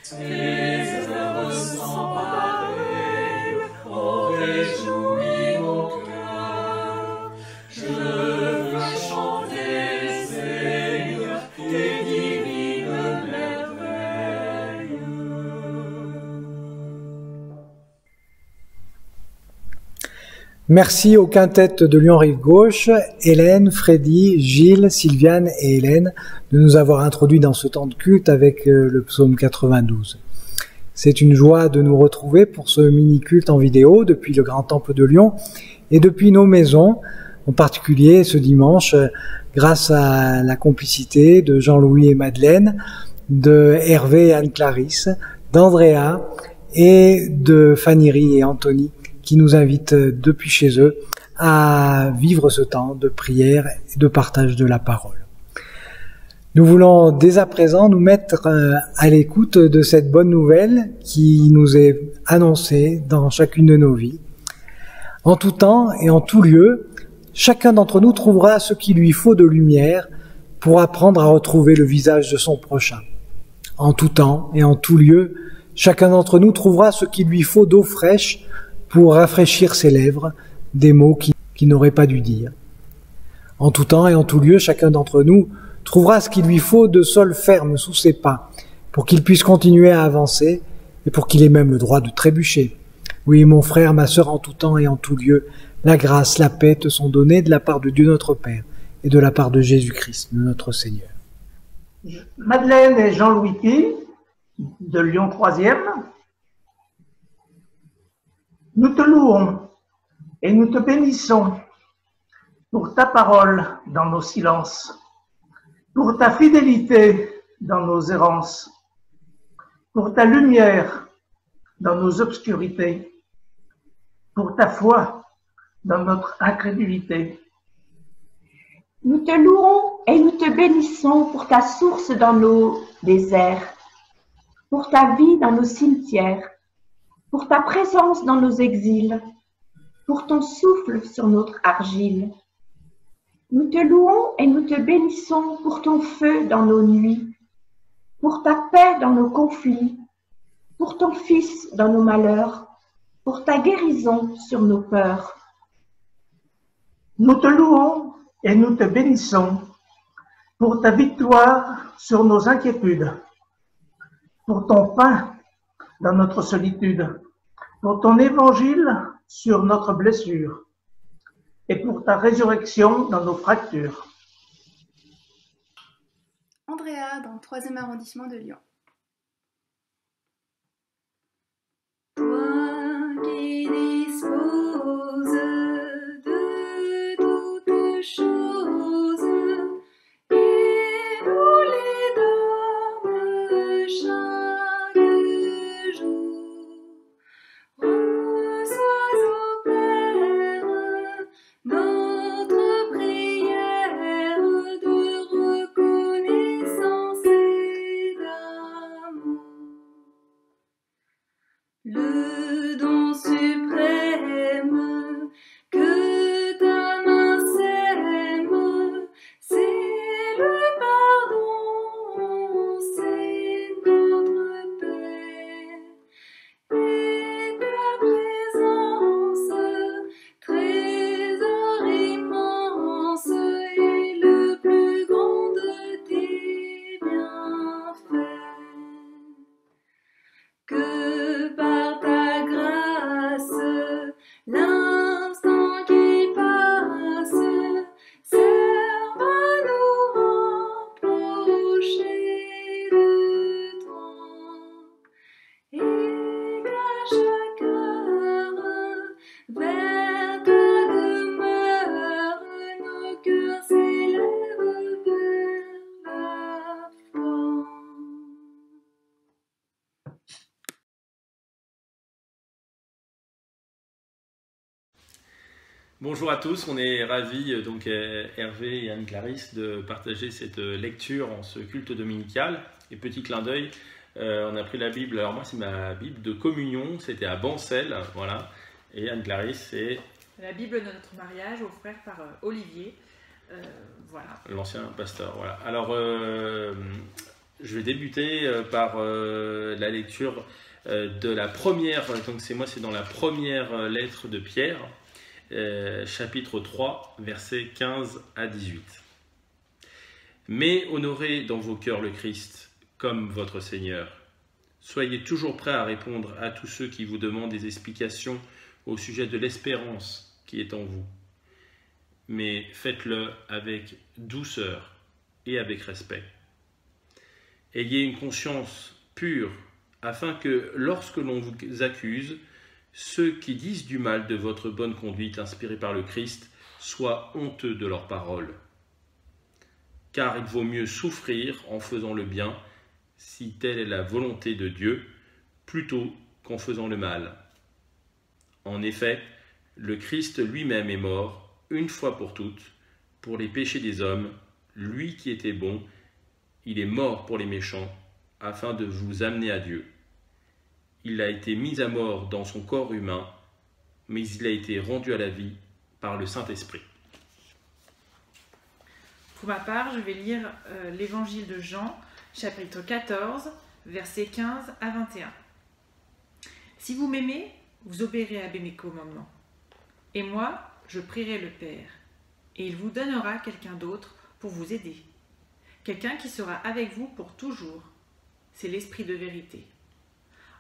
Tes œuvres sans pareil ont réjoui mon cœur. Je veux chanter, Seigneur, tes divines merveilles. Merci aux quintettes de Lyon-Rive-Gauche, Hélène, Freddy, Gilles, Sylviane et Hélène de nous avoir introduits dans ce temps de culte avec le psaume 92. C'est une joie de nous retrouver pour ce mini-culte en vidéo depuis le Grand Temple de Lyon et depuis nos maisons, en particulier ce dimanche, grâce à la complicité de Jean-Louis et Madeleine, de Hervé et Anne-Clarisse, d'Andrea et de Fanny et Anthony, qui nous invitent depuis chez eux à vivre ce temps de prière et de partage de la parole. Nous voulons dès à présent nous mettre à l'écoute de cette bonne nouvelle qui nous est annoncée dans chacune de nos vies. En tout temps et en tout lieu, chacun d'entre nous trouvera ce qu'il lui faut de lumière pour apprendre à retrouver le visage de son prochain. En tout temps et en tout lieu, chacun d'entre nous trouvera ce qu'il lui faut d'eau fraîche pour rafraîchir ses lèvres, des mots qu'il n'aurait pas dû dire. En tout temps et en tout lieu, chacun d'entre nous trouvera ce qu'il lui faut de sol ferme sous ses pas, pour qu'il puisse continuer à avancer et pour qu'il ait même le droit de trébucher. Oui, mon frère, ma sœur, en tout temps et en tout lieu, la grâce, la paix te sont données de la part de Dieu notre Père et de la part de Jésus-Christ, notre Seigneur. Madeleine et Jean-Louis Pi, de Lyon 3e, nous te louons et nous te bénissons pour ta parole dans nos silences, pour ta fidélité dans nos errances, pour ta lumière dans nos obscurités, pour ta foi dans notre incrédulité. Nous te louons et nous te bénissons pour ta source dans nos déserts, pour ta vie dans nos cimetières, pour ta présence dans nos exils, pour ton souffle sur notre argile. Nous te louons et nous te bénissons pour ton feu dans nos nuits, pour ta paix dans nos conflits, pour ton Fils dans nos malheurs, pour ta guérison sur nos peurs. Nous te louons et nous te bénissons pour ta victoire sur nos inquiétudes, pour ton pain dans notre solitude, pour ton évangile sur notre blessure et pour ta résurrection dans nos fractures. Andrea, dans le 3e arrondissement de Lyon. Toi qui disposes de toutes choses et nous les donnes chaque jour, reçois, ô Père, notre prière de reconnaissance et d'amour. Le don suprême que ta main sème, c'est le pardon, c'est notre paix. Et ta présence, trésor immense, est le plus grand de tes bienfaits. Que par ta grâce, l'instant qui passe serve à nous rapprocher de toi, et qu'à chaque heure, vers ta demeure, nos cœurs s'élèvent vers la foi. Bonjour à tous, on est ravis, donc Hervé et Anne-Clarisse, de partager cette lecture en ce culte dominical. Et petit clin d'œil, on a pris la Bible, alors moi c'est ma Bible de communion, c'était à Bancel, voilà. Et Anne-Clarisse, c'est la Bible de notre mariage offerte par Olivier, voilà. L'ancien pasteur, voilà. Alors, Je vais débuter par la lecture de la première, donc c'est dans la première lettre de Pierre, chapitre 3, versets 15 à 18. Mais honorez dans vos cœurs le Christ comme votre Seigneur. Soyez toujours prêts à répondre à tous ceux qui vous demandent des explications au sujet de l'espérance qui est en vous. Mais faites-le avec douceur et avec respect. Ayez une conscience pure, afin que, lorsque l'on vous accuse, ceux qui disent du mal de votre bonne conduite inspirée par le Christ soient honteux de leurs paroles. Car il vaut mieux souffrir en faisant le bien, si telle est la volonté de Dieu, plutôt qu'en faisant le mal. En effet, le Christ lui-même est mort, une fois pour toutes, pour les péchés des hommes, lui qui était bon, il est mort pour les méchants, afin de vous amener à Dieu. Il a été mis à mort dans son corps humain, mais il a été rendu à la vie par le Saint-Esprit. Pour ma part, je vais lire l'évangile de Jean, chapitre 14, versets 15 à 21. Si vous m'aimez, vous obéirez à mes commandements. Et moi, je prierai le Père, et il vous donnera quelqu'un d'autre pour vous aider. Quelqu'un qui sera avec vous pour toujours. C'est l'Esprit de vérité.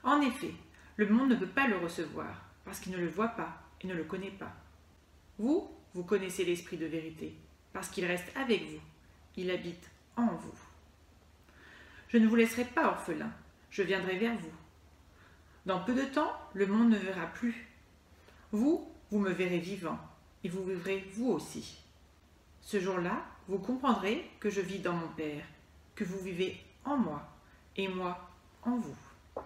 En effet, le monde ne peut pas le recevoir, parce qu'il ne le voit pas et ne le connaît pas. Vous, vous connaissez l'Esprit de vérité, parce qu'il reste avec vous. Il habite en vous. Je ne vous laisserai pas orphelins, je viendrai vers vous. Dans peu de temps, le monde ne verra plus. Vous, vous me verrez vivant, et vous vivrez vous aussi. Ce jour-là, vous comprendrez que je vis dans mon Père, que vous vivez en moi, et moi en vous.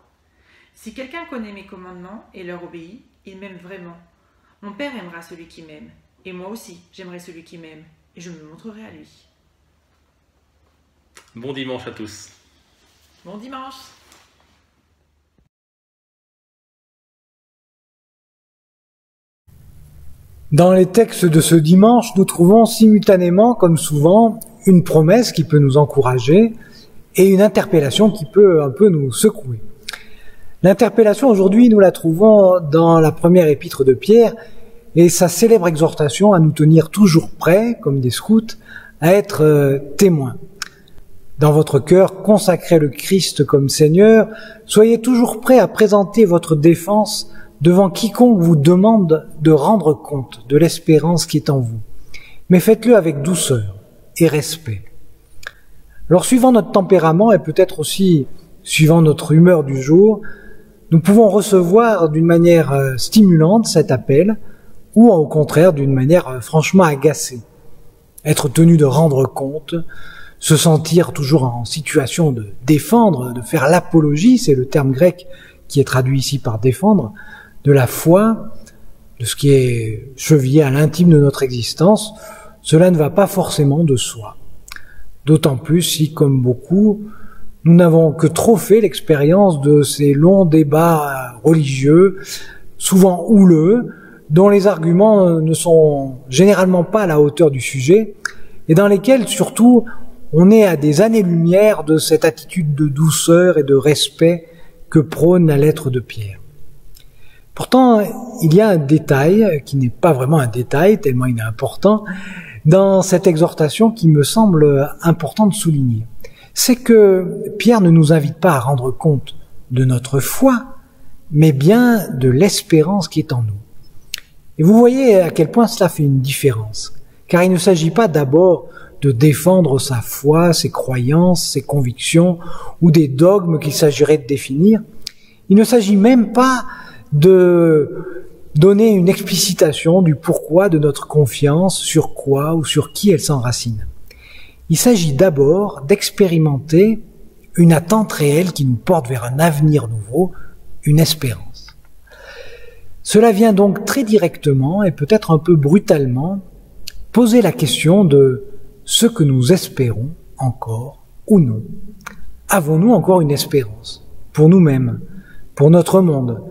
Si quelqu'un connaît mes commandements et leur obéit, il m'aime vraiment. Mon Père aimera celui qui m'aime, et moi aussi j'aimerai celui qui m'aime, et je me montrerai à lui. Bon dimanche à tous. Bon dimanche. Dans les textes de ce dimanche, nous trouvons simultanément, comme souvent, une promesse qui peut nous encourager et une interpellation qui peut un peu nous secouer. L'interpellation aujourd'hui, nous la trouvons dans la première épître de Pierre et sa célèbre exhortation à nous tenir toujours prêts, comme des scouts, à être témoins. Dans votre cœur, consacrez le Christ comme Seigneur, soyez toujours prêts à présenter votre défense devant quiconque vous demande de rendre compte de l'espérance qui est en vous. Mais faites-le avec douceur et respect. Alors, suivant notre tempérament et peut-être aussi suivant notre humeur du jour, nous pouvons recevoir d'une manière stimulante cet appel ou au contraire d'une manière franchement agacée. Être tenu de rendre compte, se sentir toujours en situation de défendre, de faire l'apologie, c'est le terme grec qui est traduit ici par défendre, de la foi, de ce qui est chevillé à l'intime de notre existence, cela ne va pas forcément de soi. D'autant plus si, comme beaucoup, nous n'avons que trop fait l'expérience de ces longs débats religieux, souvent houleux, dont les arguments ne sont généralement pas à la hauteur du sujet, et dans lesquels, surtout, on est à des années-lumière de cette attitude de douceur et de respect que prône la lettre de Pierre. Pourtant, il y a un détail, qui n'est pas vraiment un détail, tellement il est important, dans cette exhortation qui me semble important de souligner. C'est que Pierre ne nous invite pas à rendre compte de notre foi, mais bien de l'espérance qui est en nous. Et vous voyez à quel point cela fait une différence, car il ne s'agit pas d'abord de défendre sa foi, ses croyances, ses convictions, ou des dogmes qu'il s'agirait de définir. Il ne s'agit même pas de donner une explicitation du pourquoi de notre confiance, sur quoi ou sur qui elle s'enracine. Il s'agit d'abord d'expérimenter une attente réelle qui nous porte vers un avenir nouveau, une espérance. Cela vient donc très directement et peut-être un peu brutalement poser la question de ce que nous espérons encore ou non. Avons-nous encore une espérance pour nous-mêmes, pour notre monde,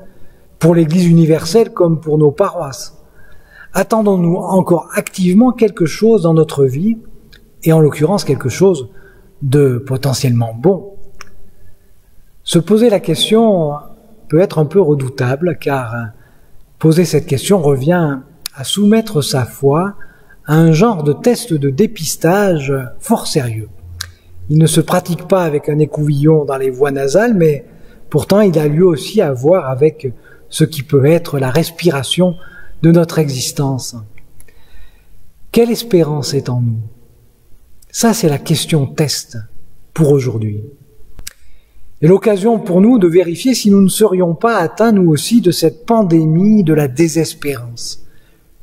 pour l'Église universelle comme pour nos paroisses? Attendons-nous encore activement quelque chose dans notre vie, et en l'occurrence quelque chose de potentiellement bon. Se poser la question peut être un peu redoutable, car poser cette question revient à soumettre sa foi à un genre de test de dépistage fort sérieux. Il ne se pratique pas avec un écouvillon dans les voies nasales, mais pourtant il a lieu aussi à voir avec ce qui peut être la respiration de notre existence. Quelle espérance est en nous? Ça, c'est la question test pour aujourd'hui. Et l'occasion pour nous de vérifier si nous ne serions pas atteints, nous aussi, de cette pandémie de la désespérance.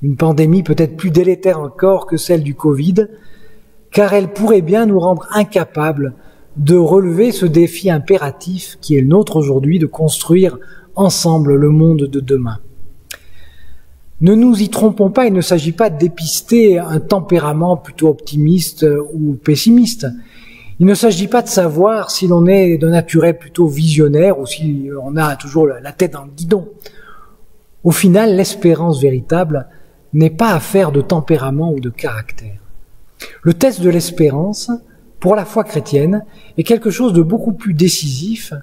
Une pandémie peut-être plus délétère encore que celle du Covid, car elle pourrait bien nous rendre incapables de relever ce défi impératif qui est le nôtre aujourd'hui, de construire ensemble le monde de demain. Ne nous y trompons pas, il ne s'agit pas de dépister un tempérament plutôt optimiste ou pessimiste. Il ne s'agit pas de savoir si l'on est de naturel plutôt visionnaire ou si on a toujours la tête dans le guidon. Au final, l'espérance véritable n'est pas affaire de tempérament ou de caractère. Le test de l'espérance, pour la foi chrétienne, est quelque chose de beaucoup plus décisif,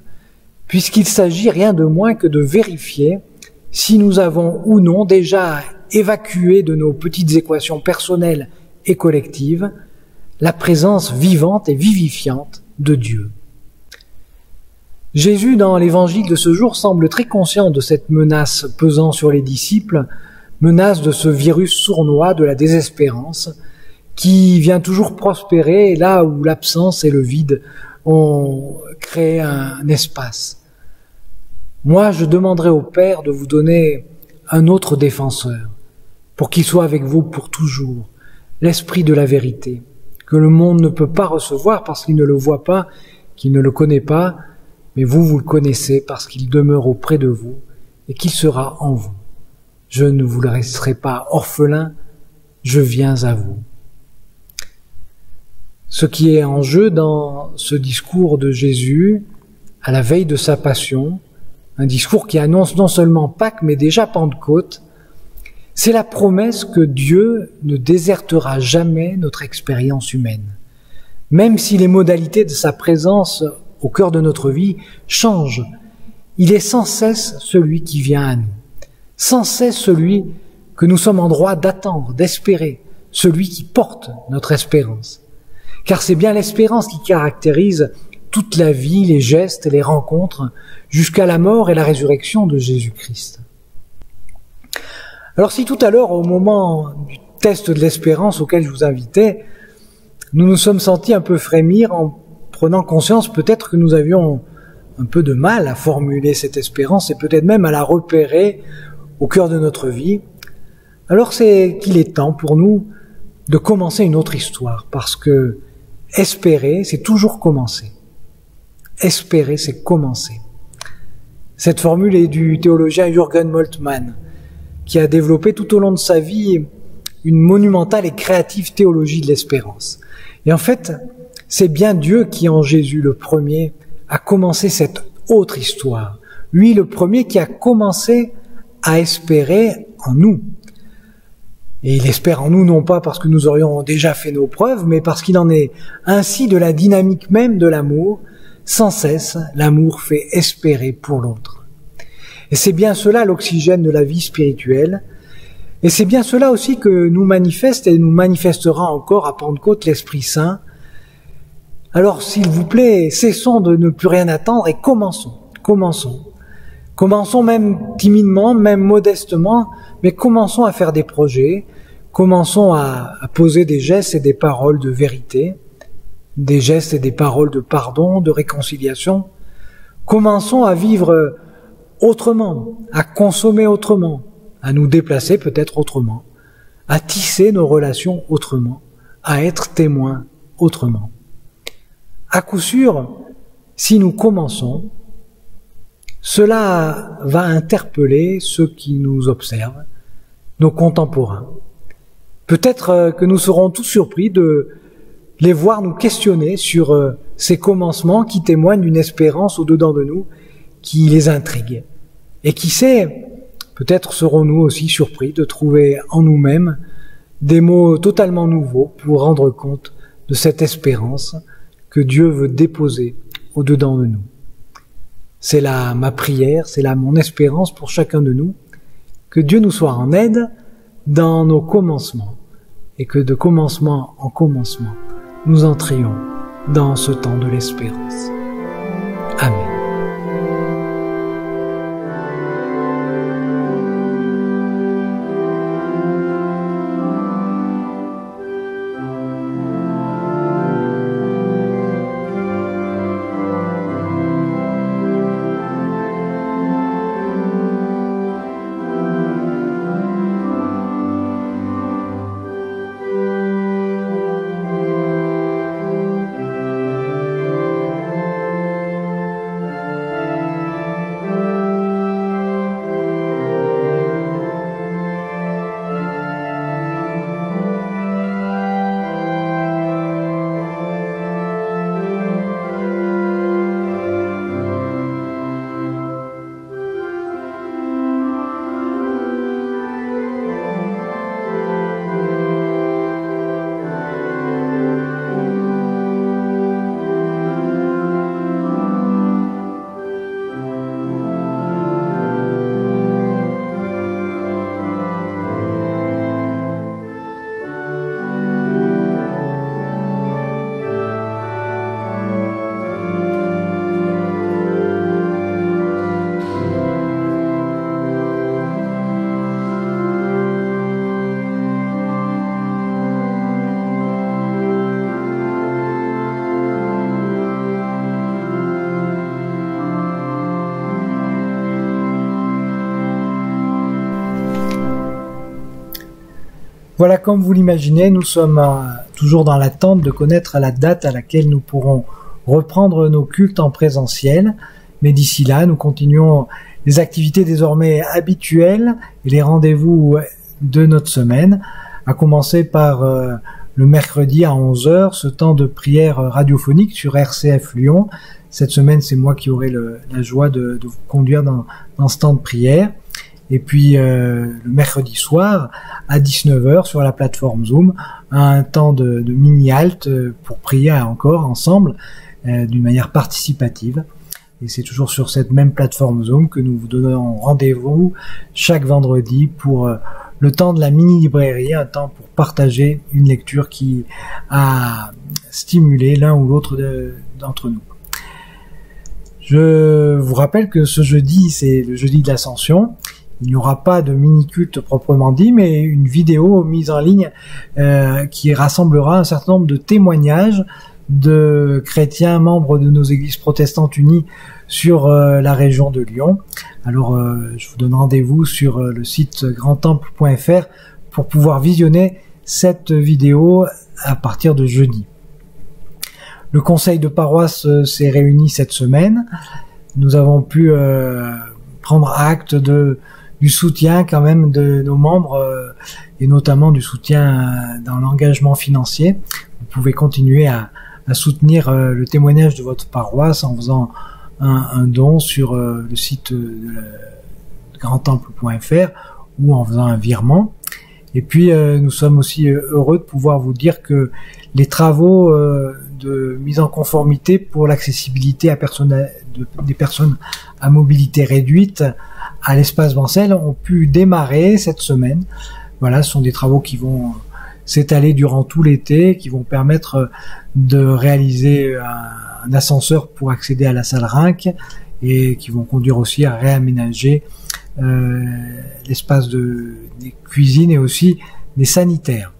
puisqu'il s'agit rien de moins que de vérifier si nous avons ou non déjà évacué de nos petites équations personnelles et collectives la présence vivante et vivifiante de Dieu. Jésus, dans l'évangile de ce jour, semble très conscient de cette menace pesant sur les disciples, menace de ce virus sournois de la désespérance, qui vient toujours prospérer là où l'absence et le vide ont créé un espace. Moi, je demanderai au Père de vous donner un autre défenseur, pour qu'il soit avec vous pour toujours, l'Esprit de la vérité, que le monde ne peut pas recevoir parce qu'il ne le voit pas, qu'il ne le connaît pas, mais vous, vous le connaissez parce qu'il demeure auprès de vous et qu'il sera en vous. Je ne vous laisserai pas orphelin, je viens à vous. Ce qui est en jeu dans ce discours de Jésus, à la veille de sa passion, un discours qui annonce non seulement Pâques, mais déjà Pentecôte, c'est la promesse que Dieu ne désertera jamais notre expérience humaine. Même si les modalités de sa présence au cœur de notre vie changent, il est sans cesse celui qui vient à nous, sans cesse celui que nous sommes en droit d'attendre, d'espérer, celui qui porte notre espérance. Car c'est bien l'espérance qui caractérise toute la vie, les gestes et les rencontres, jusqu'à la mort et la résurrection de Jésus-Christ. Alors si tout à l'heure, au moment du test de l'espérance auquel je vous invitais, nous nous sommes sentis un peu frémir en prenant conscience peut-être que nous avions un peu de mal à formuler cette espérance et peut-être même à la repérer au cœur de notre vie, alors c'est qu'il est temps pour nous de commencer une autre histoire, parce que espérer, c'est toujours commencer. Espérer, c'est commencer. Cette formule est du théologien Jürgen Moltmann, qui a développé tout au long de sa vie une monumentale et créative théologie de l'espérance. Et en fait, c'est bien Dieu qui, en Jésus le premier, a commencé cette autre histoire. Lui, le premier qui a commencé à espérer en nous. Et il espère en nous non pas parce que nous aurions déjà fait nos preuves, mais parce qu'il en est ainsi de la dynamique même de l'amour. Sans cesse, l'amour fait espérer pour l'autre. Et c'est bien cela l'oxygène de la vie spirituelle. Et c'est bien cela aussi que nous manifeste et nous manifestera encore à Pentecôte l'Esprit Saint. Alors, s'il vous plaît, cessons de ne plus rien attendre et commençons. Commençons même timidement, même modestement, mais commençons à faire des projets, commençons à poser des gestes et des paroles de vérité, des gestes et des paroles de pardon, de réconciliation. Commençons à vivre autrement, à consommer autrement, à nous déplacer peut-être autrement, à tisser nos relations autrement, à être témoins autrement. À coup sûr, si nous commençons, cela va interpeller ceux qui nous observent, nos contemporains. Peut-être que nous serons tous surpris de les voir nous questionner sur ces commencements qui témoignent d'une espérance au-dedans de nous qui les intrigue. Et qui sait, peut-être serons-nous aussi surpris de trouver en nous-mêmes des mots totalement nouveaux pour rendre compte de cette espérance que Dieu veut déposer au-dedans de nous. C'est là ma prière, c'est là mon espérance pour chacun de nous, que Dieu nous soit en aide dans nos commencements, et que de commencement en commencement, nous entrions dans ce temps de l'espérance. Amen. Voilà, comme vous l'imaginez, nous sommes toujours dans l'attente de connaître la date à laquelle nous pourrons reprendre nos cultes en présentiel. Mais d'ici là, nous continuons les activités désormais habituelles et les rendez-vous de notre semaine, à commencer par le mercredi à 11h, ce temps de prière radiophonique sur RCF Lyon. Cette semaine, c'est moi qui aurai la joie de vous conduire dans ce temps de prière. Et puis le mercredi soir à 19h sur la plateforme Zoom, un temps de mini-halte pour prier encore ensemble d'une manière participative. Et c'est toujours sur cette même plateforme Zoom que nous vous donnons rendez-vous chaque vendredi pour le temps de la mini-librairie, un temps pour partager une lecture qui a stimulé l'un ou l'autre d'entre nous. Je vous rappelle que ce jeudi, c'est le jeudi de l'Ascension. Il n'y aura pas de mini-culte proprement dit, mais une vidéo mise en ligne qui rassemblera un certain nombre de témoignages de chrétiens membres de nos églises protestantes unies sur la région de Lyon. Alors, je vous donne rendez-vous sur le site grandtemple.fr pour pouvoir visionner cette vidéo à partir de jeudi. Le conseil de paroisse s'est réuni cette semaine. Nous avons pu prendre acte du soutien quand même de nos membres et notamment du soutien dans l'engagement financier. Vous pouvez continuer à soutenir le témoignage de votre paroisse en faisant un don sur le site de grandtemple.fr ou en faisant un virement. Et puis nous sommes aussi heureux de pouvoir vous dire que les travaux de mise en conformité pour l'accessibilité des personnes à mobilité réduite à l'espace Bancel ont pu démarrer cette semaine. Voilà, ce sont des travaux qui vont s'étaler durant tout l'été, qui vont permettre de réaliser un ascenseur pour accéder à la salle Rinck et qui vont conduire aussi à réaménager l'espace des cuisines et aussi des sanitaires.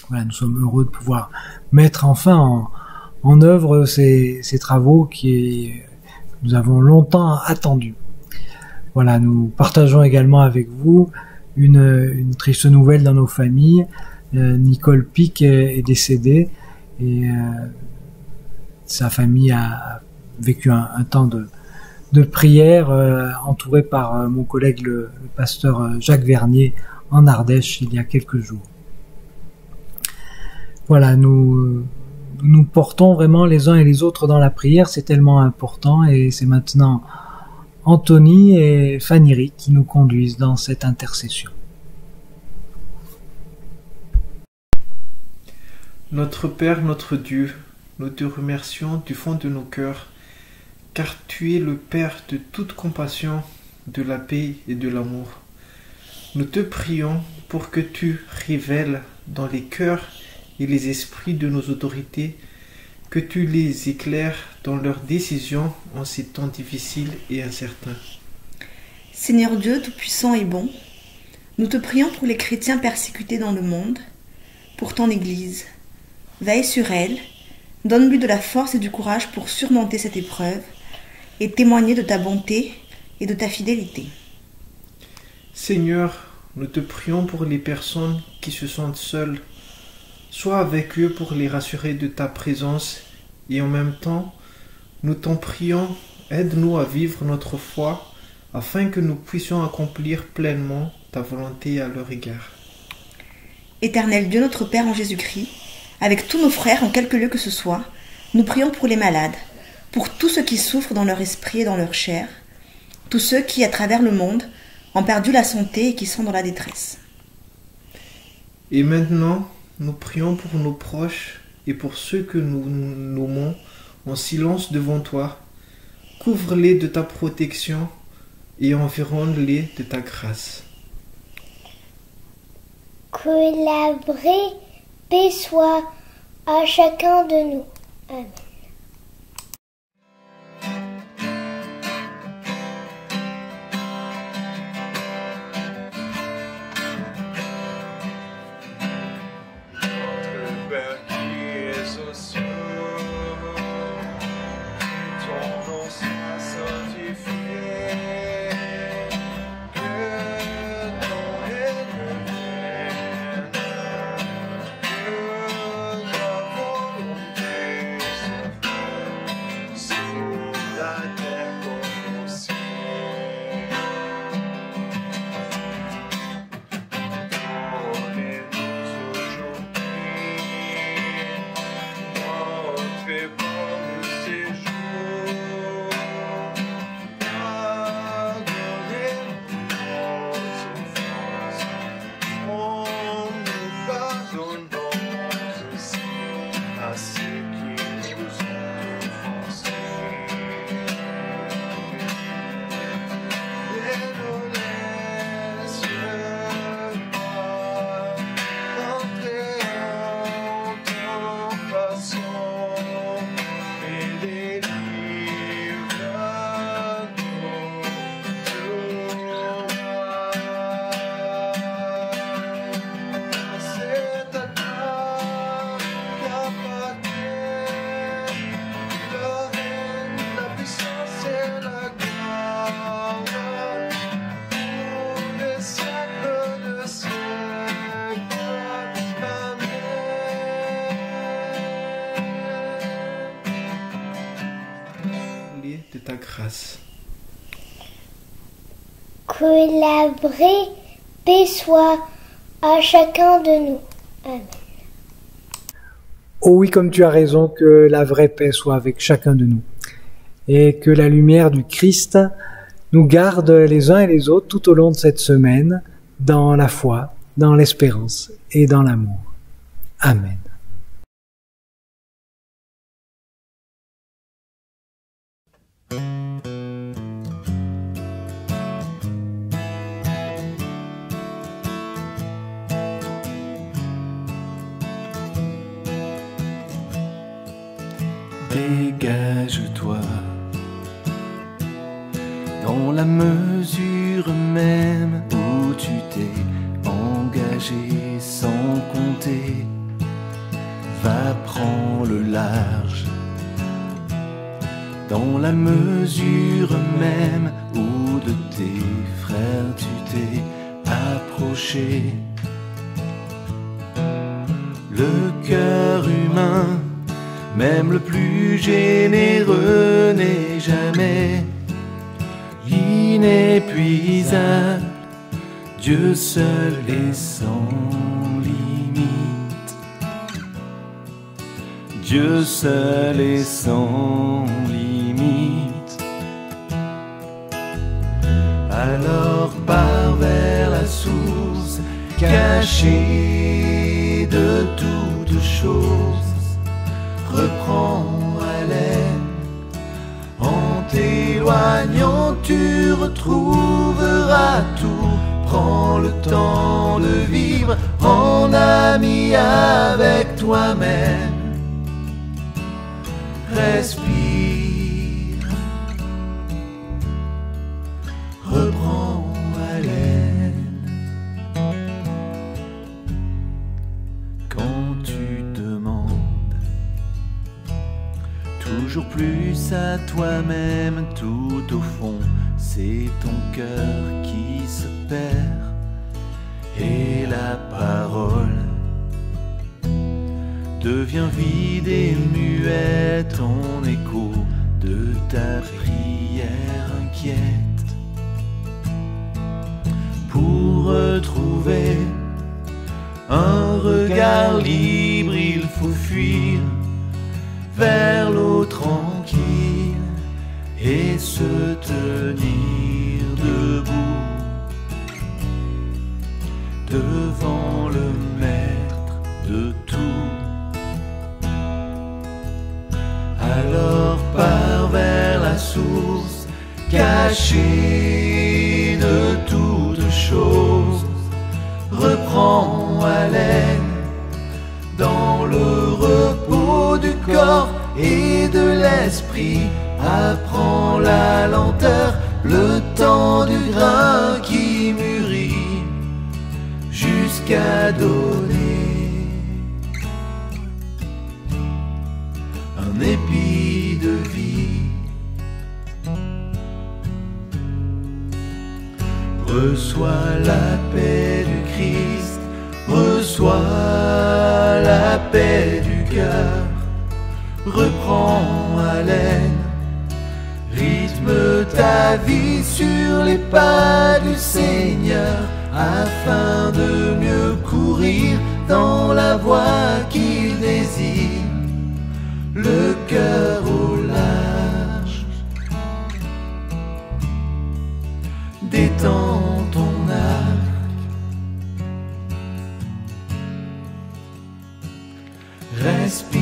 Voilà, nous sommes heureux de pouvoir mettre enfin en œuvre ces travaux que nous avons longtemps attendus. Voilà, nous partageons également avec vous une triste nouvelle dans nos familles. Nicole Pic est décédée et sa famille a vécu un temps de prière entouré par mon collègue le pasteur Jacques Vernier en Ardèche il y a quelques jours. Voilà, nous portons vraiment les uns et les autres dans la prière, c'est tellement important et c'est maintenant Anthony et Fanny qui nous conduisent dans cette intercession. Notre Père, notre Dieu, nous te remercions du fond de nos cœurs, car tu es le Père de toute compassion, de la paix et de l'amour. Nous te prions pour que tu révèles dans les cœurs et les esprits de nos autorités, que tu les éclaires dans leurs décisions en ces temps difficiles et incertains. Seigneur Dieu tout-puissant et bon, nous te prions pour les chrétiens persécutés dans le monde, pour ton Église. Veille sur elle, donne-lui de la force et du courage pour surmonter cette épreuve et témoigner de ta bonté et de ta fidélité. Seigneur, nous te prions pour les personnes qui se sentent seules. Sois avec eux pour les rassurer de ta présence et en même temps, nous t'en prions, aide-nous à vivre notre foi afin que nous puissions accomplir pleinement ta volonté à leur égard. Éternel Dieu notre Père en Jésus-Christ, avec tous nos frères en quelque lieu que ce soit, nous prions pour les malades, pour tous ceux qui souffrent dans leur esprit et dans leur chair, tous ceux qui, à travers le monde, ont perdu la santé et qui sont dans la détresse. Et maintenant, nous prions pour nos proches et pour ceux que nous nommons en silence devant toi. Couvre-les de ta protection et environne-les de ta grâce. Que la vraie paix soit à chacun de nous. Amen. Notre Père qui es aux cieux, ton nom soit sanctifié, que ton règne vienne, que ta volonté se fasse sur la terre comme au ciel. Donnez-nous aujourd'hui notre pain de séjour. Pardonnez-nous nos offenses, comme nous pardonnons aussi à ceux qui nous ont offensés. Et ne laisse pas entrer en tentation, mais délivre-nous du mal. C'est à toi qu'appartient le règne, la puissance et la gloire pour les siècles de siècles. Lié de ta grâce. Que la vraie paix soit à chacun de nous. Amen. Oh oui, comme tu as raison, que la vraie paix soit avec chacun de nous. Et que la lumière du Christ nous garde les uns et les autres tout au long de cette semaine, dans la foi, dans l'espérance et dans l'amour. Amen. Dégage-toi dans la mesure même où tu t'es engagé sans compter. Va prendre le large dans la mesure même où de tes frères tu t'es approché. Le cœur humain, même le plus généreux, n'est jamais inépuisable. Dieu seul est sans limite. Dieu seul est sans limite. Alors pars vers la source cachée de toutes choses. reprends haleine. En t'éloignant, tu retrouveras tout. Prends le temps de vivre en ami avec toi-même. Respire, reprends haleine. Quand tu demandes toujours plus à toi-même, tout au fond, c'est ton cœur qui se perd. Et la parole devient vide et muette en écho de ta prière inquiète. Pour retrouver un regard libre, il faut fuir vers l'eau tranquille et se tenir debout devant le maître de tout. Alors pars vers la source cachée de toutes choses. Reprends haleine dans le repos du corps et de l'esprit. Apprends la lenteur, le temps du grain qui mûrit jusqu'à donner un épi de vie. Reçois la paix du Christ, reçois la paix du cœur. Reprends haleine, rythme ta vie sur les pas du Seigneur, afin de mieux courir dans la voie qu'il désire, le cœur au large. Détends ton arc, respire.